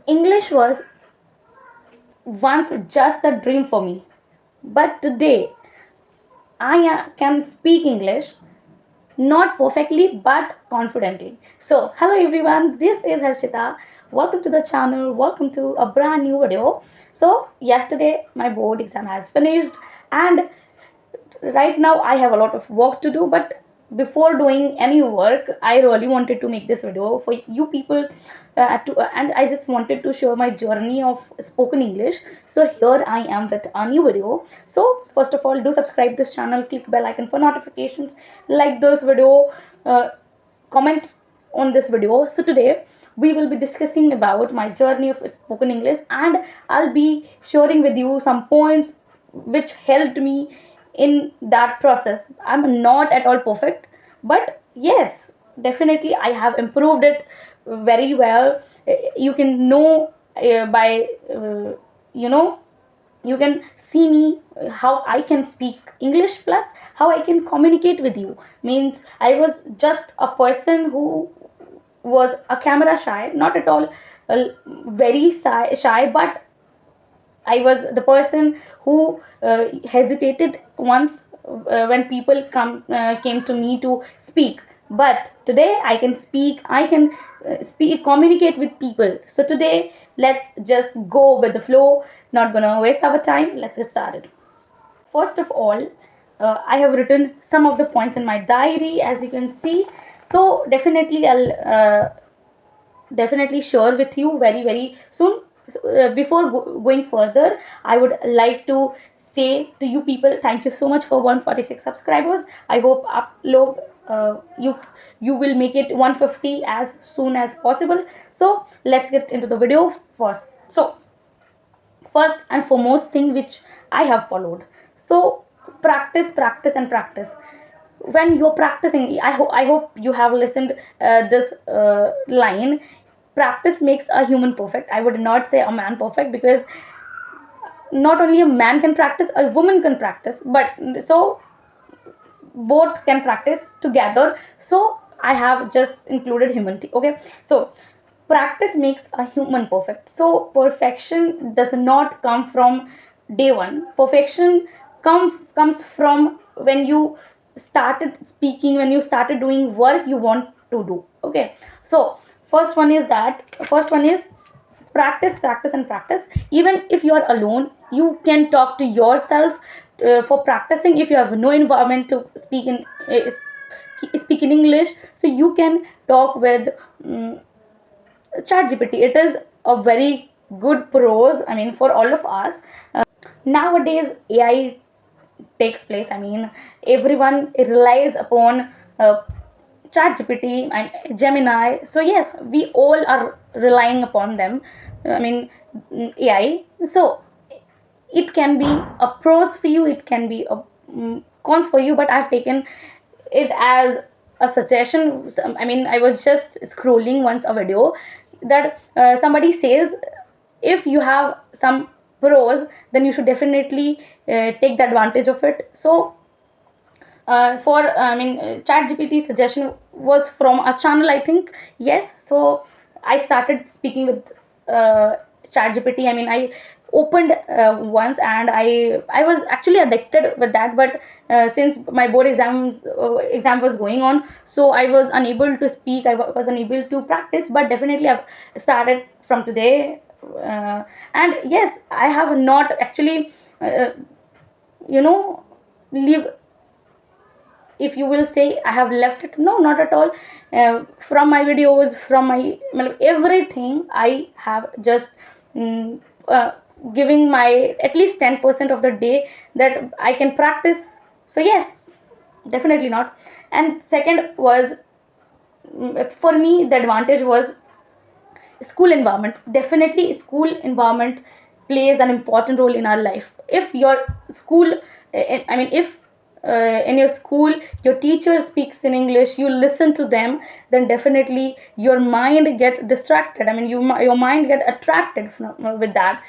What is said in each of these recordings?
English was once just a dream for me, but today can speak English, not perfectly but confidently. So, hello everyone, this is Harshita. Welcome to the channel, welcome to a brand new video. So, yesterday my board exam has finished, and right now I have a lot of work to do, but before doing any work I really wanted to make this video for you people, and I just wanted to show my journey of spoken English. So here I am with a new video. So first of all, do subscribe this channel, click bell icon for notifications, like this video, comment on this video. So today we will be discussing about my journey of spoken English, and I'll be sharing with you some points which helped me in that process. I'm not at all perfect, but yes, definitely I have improved it very well. You can know by you know you can see me how I can speak English plus how I can communicate with you. Means I was just a person who was a camera shy, not at all very shy, but I was the person who hesitated once when people came to me to speak. But today I can speak. I can communicate with people. So today let's just go with the flow. Not gonna waste our time. Let's get started. First of all, I have written some of the points in my diary, as you can see. So definitely I'll definitely share with you very soon. So, before going further, I would like to say to you people, thank you so much for 146 subscribers. I hope upload you will make it 150 as soon as possible. So let's get into the video first. So first and foremost thing which I have followed, so practice and practice. When you're practicing, I hope you have listened this line, practice makes a human perfect. I would not say a man perfect, because not only a man can practice, a woman can practice, but so both can practice together. So I have just included humanity. Okay, so practice makes a human perfect. So perfection does not come from day one. Perfection comes from when you started speaking, when you started doing work you want to do. Okay, so first one is practice and practice. Even if you are alone, you can talk to yourself for practicing. If you have no environment to speak in English, so you can talk with ChatGPT. It is a very good pros, I mean, for all of us. Nowadays AI takes place. I mean, everyone relies upon ChatGPT and Gemini. So yes, we all are relying upon them. I mean, AI. So it can be a pros for you, it can be a cons for you, but I've taken it as a suggestion. I mean, I was just scrolling once a video that somebody says if you have some pros, then you should definitely take the advantage of it. So for I mean, chat gpt suggestion was from a channel, I think. Yes, so I started speaking with chat gpt. I mean, I opened once, and I was actually addicted with that, but since my board exam was going on, so I was unable to speak, was unable to practice. But definitely I've started from today. And yes, I have not actually you know leave, if you will say I have left it, no, not at all. From my videos, from my everything, I have just uh, giving my at least 10% of the day that I can practice. So yes, definitely not. And second was, for me the advantage was school environment. Definitely school environment plays an important role in our life. If your school, I mean, if in your school your teacher speaks in English, you listen to them, then definitely your mind get distracted. I mean, your mind get attracted with that.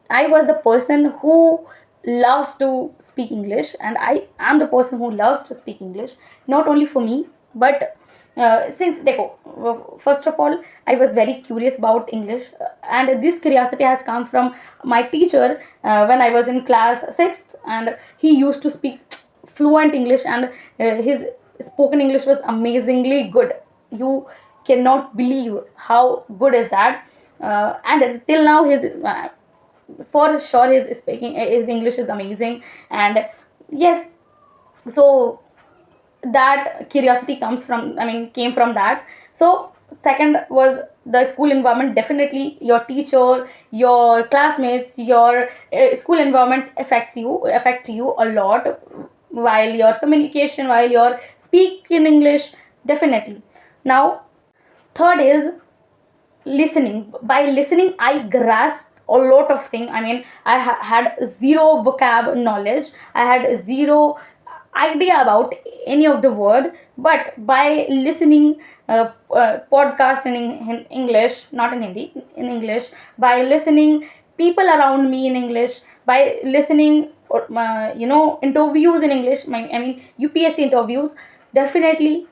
I was the person who loves to speak English, and I am the person who loves to speak English, not only for me, but Since देखो, first of all, I was very curious about English, and this curiosity has come from my teacher when I was in class 6th, and he used to speak fluent English, and his spoken English was amazingly good. You cannot believe how good is that. And till now his for sure his speaking, his English is amazing. And yes, so that curiosity comes from, I mean, came from that. So second was the school environment. Definitely your teacher, your classmates, your school environment affect you a lot while your communication, while you're speaking English. Definitely. Now third is listening. By listening I grasped a lot of things. I mean, I had zero vocab knowledge, I had zero idea about any of the word, but by listening podcast in English, not in Hindi, in English, by listening people around me in English, by listening interviews in English, I mean UPSC interviews, definitely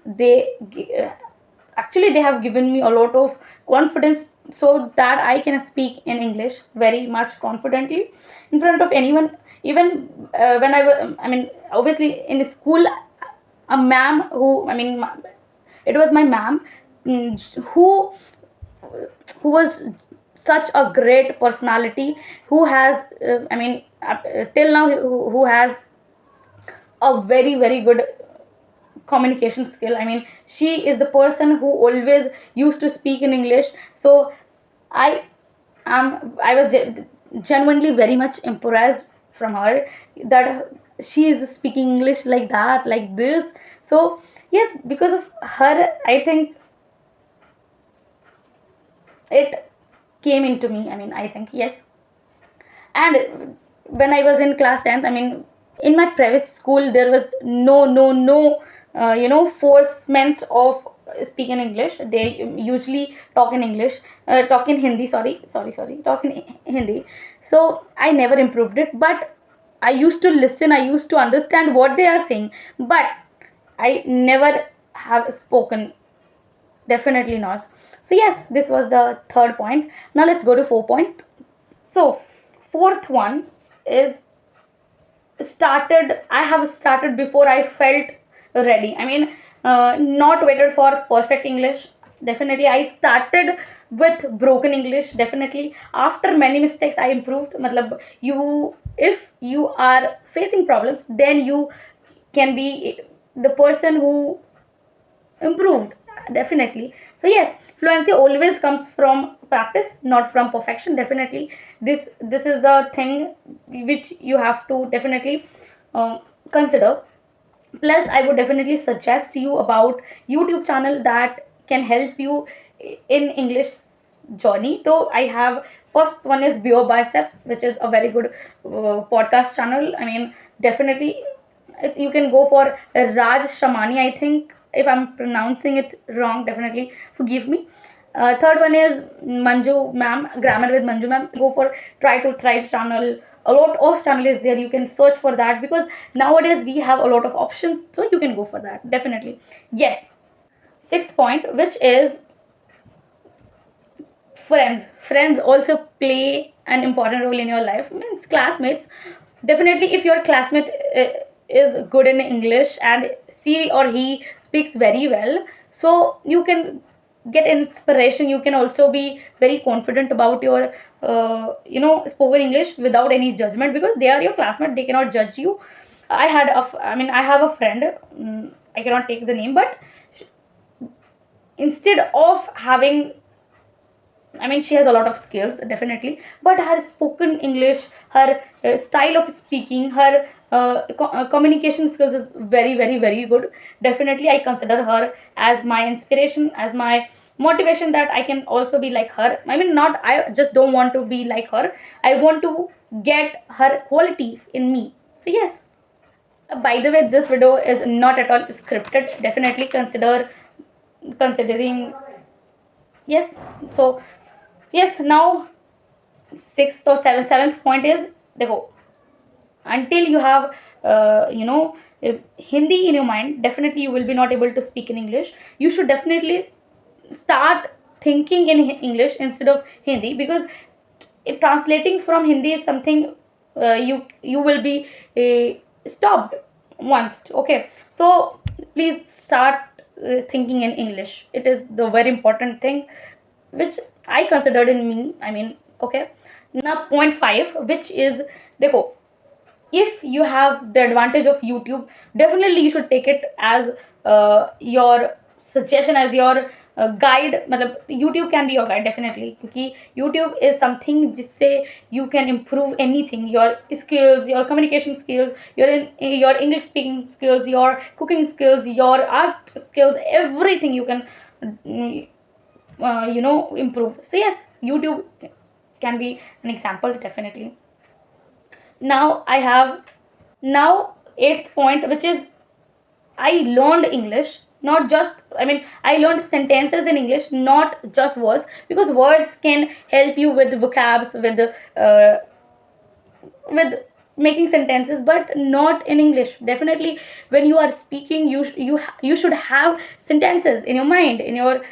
actually they have given me a lot of confidence, so that I can speak in English very much confidently in front of anyone. Even when I was, I mean, obviously in school, a ma'am who, I mean, it was my ma'am, who was such a great personality, who has till now, who has a very very good communication skill. I mean, she is the person who always used to speak in English. So I was genuinely very much impressed from her, that she is speaking English like that, like this. So yes, because of her, I think it came into me. I mean, I think yes. And when I was in class 10th, I mean, in my private school there was no forcement of speaking English. They usually talk in English, talk in Hindi, sorry, talk in Hindi. So I never improved it, but I used to listen, I used to understand what they are saying, but I never have spoken. Definitely not. So yes, this was the third point. Now let's go to 4 point. So fourth one is I have started before I felt ready. I mean, not waited for perfect English. Definitely I started with broken English. Definitely after many mistakes I improved. Matlab, you, if you are facing problems, then you can be the person who improved. Definitely. So yes, fluency always comes from practice, not from perfection. Definitely, this is the thing which you have to definitely consider. Plus I would definitely suggest you about YouTube channel that can help you in English journey. So I have, first one is Bio Biceps, which is a very good podcast channel. I mean, definitely you can go for Raj Shamani, I think, if I'm pronouncing it wrong, definitely forgive me. Third one is Manju ma'am, grammar with Manju ma'am. Go for Try to Thrive channel. A lot of channel is there. You can search for that, because nowadays we have a lot of options, so you can go for that. Definitely, yes. Sixth point, which is friends. Friends also play an important role in your life. Means classmates. Definitely, if your classmate is good in English and she or he speaks very well, so you can get inspiration. You can also be very confident about your spoken English without any judgment, because they are your classmate. They cannot judge you. I have a friend. I cannot take the name, but instead of having, I mean, she has a lot of skills, definitely, but her spoken English, her style of speaking, her communication skills is very, very, very good. Definitely, I consider her as my inspiration, as my motivation, that I can also be like her. I mean, not, I just don't want to be like her. I want to get her quality in me. So, yes. By the way, this video is not at all scripted. Definitely considering, yes. So yes, now sixth or seventh point is, देखो, until you have Hindi in your mind, definitely you will be not able to speak in English. You should definitely start thinking in English instead of Hindi, because translating from Hindi is something you will be stopped once. Okay, so please start thinking in English. It is the very important thing which I considered in me. I mean, okay. Now, point five, which is, देखो, if you have the advantage of YouTube, definitely you should take it as your suggestion, as your guide. मतलब YouTube can be your guide definitely, क्योंकि YouTube is something जिससे you can improve anything, your skills, your communication skills, your English speaking skills, your cooking skills, your art skills, everything you can improve. So yes, YouTube can be an example definitely. Now I have, now eighth point, which is, I learned English, not just, I mean, I learned sentences in English, not just words, because words can help you with vocabs, with making sentences, but not in English. Definitely when you are speaking, you should have sentences in your mind, in your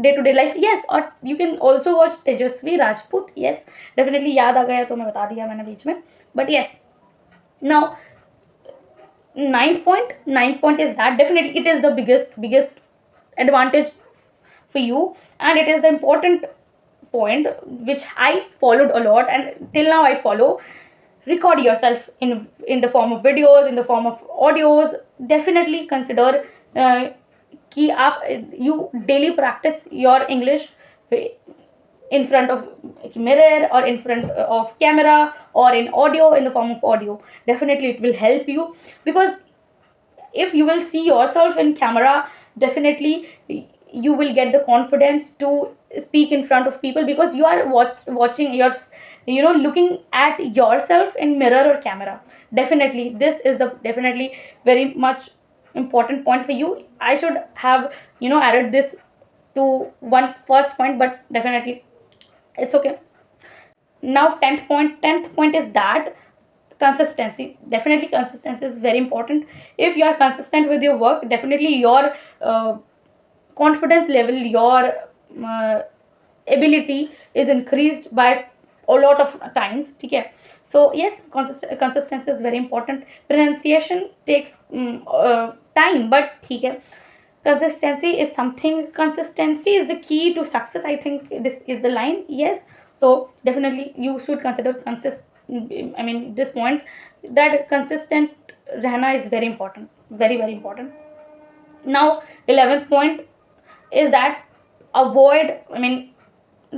day to day life. Yes, or you can also watch Tejasvi Rajput. Yes, definitely याद आ गया तो मैं बता दिया मैंने बीच में. But yes, now ninth point is that definitely it is the biggest advantage for you, and it is the important point which I followed a lot, and till now I follow. Record yourself in the form of videos, in the form of audios. Definitely consider कि आप you daily practice your English in front of mirror, or in front of camera, or in audio, in the form of audio. Definitely it will help you, because if you will see yourself in camera, definitely you will get the confidence to speak in front of people, because you are watching your, looking at yourself in mirror or camera. Definitely this is the definitely very much important point for you. I should have added this to one first point, but definitely it's okay. Now, tenth point is that consistency. Definitely consistency is very important. If you are consistent with your work, definitely your confidence level, your uh, ability is increased by a lot of times. Okay, so yes, consistency is very important. Pronunciation takes time, but okay, consistency is something, consistency is the key to success, I think this is the line. Yes, so definitely you should consider I mean this point, that consistent रहना is very important, very very important. Now 11th point is that avoid, I mean,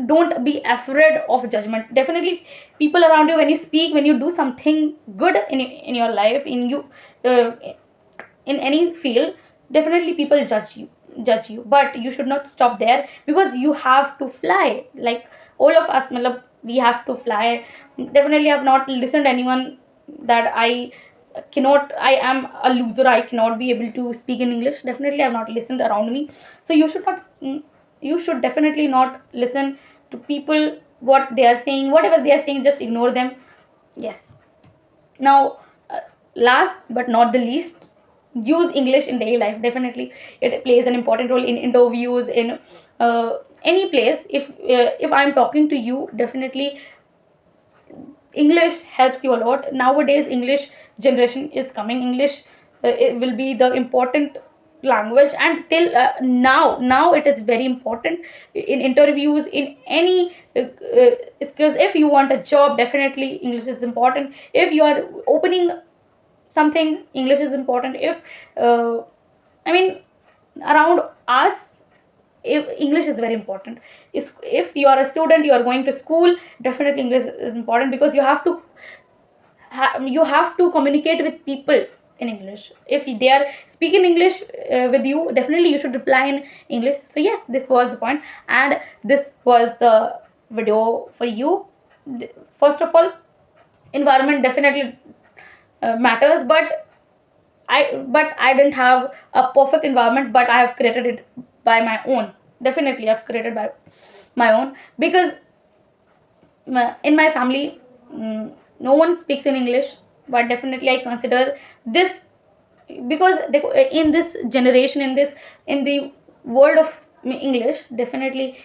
don't be afraid of judgment. Definitely people around you, when you speak, when you do something good in your life, in you, in any field, definitely people judge you, but you should not stop there, because you have to fly like all of us. Matlab, we have to fly. Definitely I have not listened to anyone that I am a loser, I cannot be able to speak in English. Definitely I have not listened around me. So you should definitely not listen to people, what they are saying, whatever they are saying, just ignore them. Yes. Now, last but not the least, use English in daily life. Definitely it plays an important role in interviews, in any place. If I'm talking to you, definitely English helps you a lot. Nowadays English generation is coming. English it will be the important language, and till now it is very important in interviews, in any skills. If you want a job, definitely English is important. If you are opening something, English is important. If I mean, around us, if English is very important. If you are a student, you are going to school, definitely English is important, because you have to communicate with people in English. If they are speaking English with you, definitely you should reply in English. So yes, this was the point, and this was the video for you. First of all, environment definitely matters, but I didn't have a perfect environment, but I have created it by my own. Definitely I've created by my own, because in my family, no one speaks in English. but definitely I consider this, because in this generation, in the world of English, definitely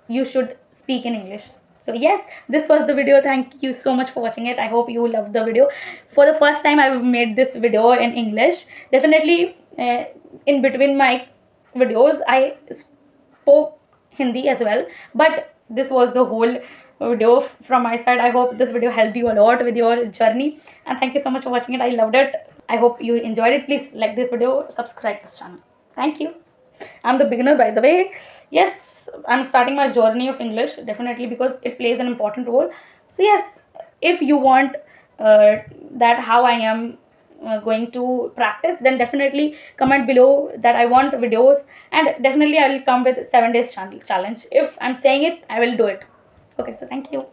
you should speak in English. So yes, this was the video. Thank you so much for watching it. I hope you loved the video. For the first time I've made this video in English. Definitely in between my videos I spoke Hindi as well, but this was the whole video from my side. I hope this video helped you a lot with your journey, and thank you so much for watching it. I loved it. I hope you enjoyed it. Please like this video, subscribe this channel. Thank you. I'm the beginner, by the way. Yes, I'm starting my journey of English, definitely, because it plays an important role. So yes, if you want that how I am going to practice, then definitely comment below that I want videos, and definitely I will come with 7 days challenge. If I'm saying it, I will do it. Okay, so thank you.